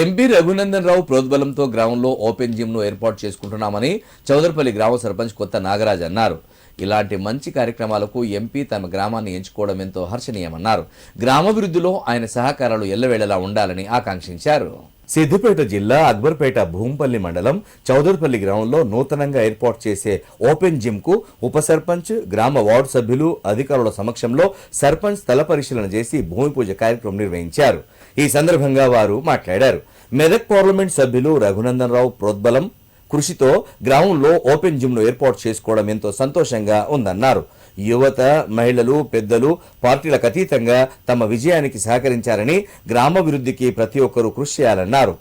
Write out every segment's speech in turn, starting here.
MP Raghunandan Rao ప్రోద్బలంతో గ్రామంలో open gym ను ఏర్పాటు చేసుకుంటున్నామని చౌదర్పల్లి గ్రామ సర్పంచ్ కొత్త నాగరాజ్ అన్నారు. ఇలాంటి మంచి కార్యక్రమాలకు ఎంపీ తమ గ్రామాన్ని ఎంచుకోవడం ఎంతో హర్షణీయమన్నారు. గ్రామాభివృద్ధిలో ఆయన సహకారాలు ఎల్లవేళలా ఉండాలని ఆకాంక్షించారు. సిద్దిపేట జిల్లా అక్బర్పేట భూంపల్లి మండలం చౌదర్పల్లి గ్రామంలో నూతనంగా ఏర్పాటు చేసే ఓపెన్ జిమ్ కు ఉప సర్పంచ్, గ్రామ వార్డు సభ్యులు, అధికారుల సమక్షంలో సర్పంచ్ స్థల పరిశీలన చేసి భూమి పూజ కార్యక్రమం నిర్వహించారు. ఈ సందర్భంగా వారు మాట్లాడారు. మెదక్ పార్లమెంట్ సభ్యులు రఘునందన్ రావు ప్రోద్బలం, కృషితో గ్రామంలో ఓపెన్ జిమ్ ను ఏర్పాటు చేసుకోవడం ఎంతో సంతోషంగా ఉందన్నారు. యువత, మహిళలు, పెద్దలు పార్టీలకు అతీతంగా తమ విజయానికి సహకరించారని, గ్రామాభివృద్ధికి ప్రతి ఒక్కరూ కృషి చేయాలన్నారు.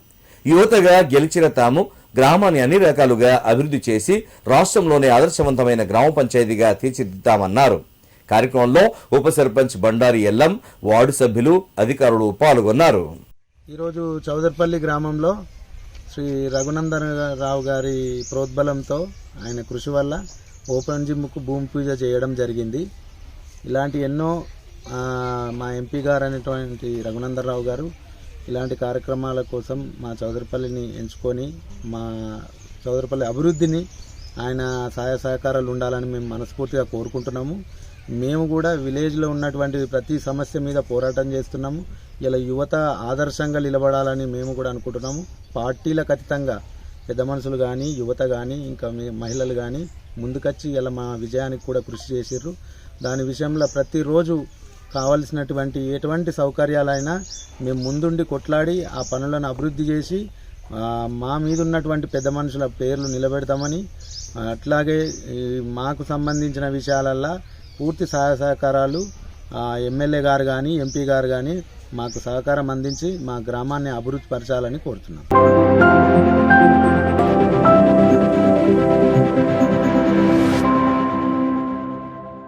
యువతగా గెలిచిన తాము గ్రామాన్ని అన్ని రకాలుగా అభివృద్ధి చేసి రాష్ట్రంలోనే ఆదర్శవంతమైన గ్రామ పంచాయతీగా తీర్చిదిద్దామన్నారు. కార్యక్రమంలో ఉప సర్పంచ్ బండారి ఎల్లం, వార్డు సభ్యులు, అధికారులు పాల్గొన్నారు. ఈరోజు చౌదర్పల్లి గ్రామంలో శ్రీ రఘునందన్ రావు గారి ప్రోద్బలంతో, ఆయన కృషి వల్ల ఓపెన్ జిమ్కు భూమి పూజ చేయడం జరిగింది. ఇలాంటి ఎన్నో మా ఎంపీ గారు అనేటువంటి రఘునందన్ రావు గారు ఇలాంటి కార్యక్రమాల కోసం మా చౌదర్పల్లిని ఎంచుకొని మా చౌదర్పల్లి అభివృద్ధిని ఆయన సహాయ సహకారాలు ఉండాలని మేము మనస్ఫూర్తిగా కోరుకుంటున్నాము. మేము కూడా విలేజ్లో ఉన్నటువంటి ప్రతి సమస్య మీద పోరాటం చేస్తున్నాము. ఇలా యువత ఆదర్శంగా నిలబడాలని మేము కూడా అనుకుంటున్నాము. పార్టీలకు అతీతంగా పెద్ద మనుషులు కానీ, యువత కానీ, ఇంకా మహిళలు కానీ ముందుకొచ్చి ఇలా మా విజయానికి కూడా కృషి చేసిర్రు. దాని విషయంలో ప్రతిరోజు కావలసినటువంటి ఎటువంటి సౌకర్యాలైనా మేము ముందుండి కొట్లాడి ఆ పనులను అభివృద్ధి చేసి మా మీద ఉన్నటువంటి పెద్ద మనుషుల పేర్లు నిలబెడతామని, అట్లాగే మాకు సంబంధించిన విషయాలల్లో పూర్తి సహాయ సహకారాలు ఎమ్మెల్యే గారు కానీ, ఎంపీ గారు కానీ మాకు సహకారం అందించి మా గ్రామాన్ని అభివృద్ధి పరచాలని కోరుతున్నాం.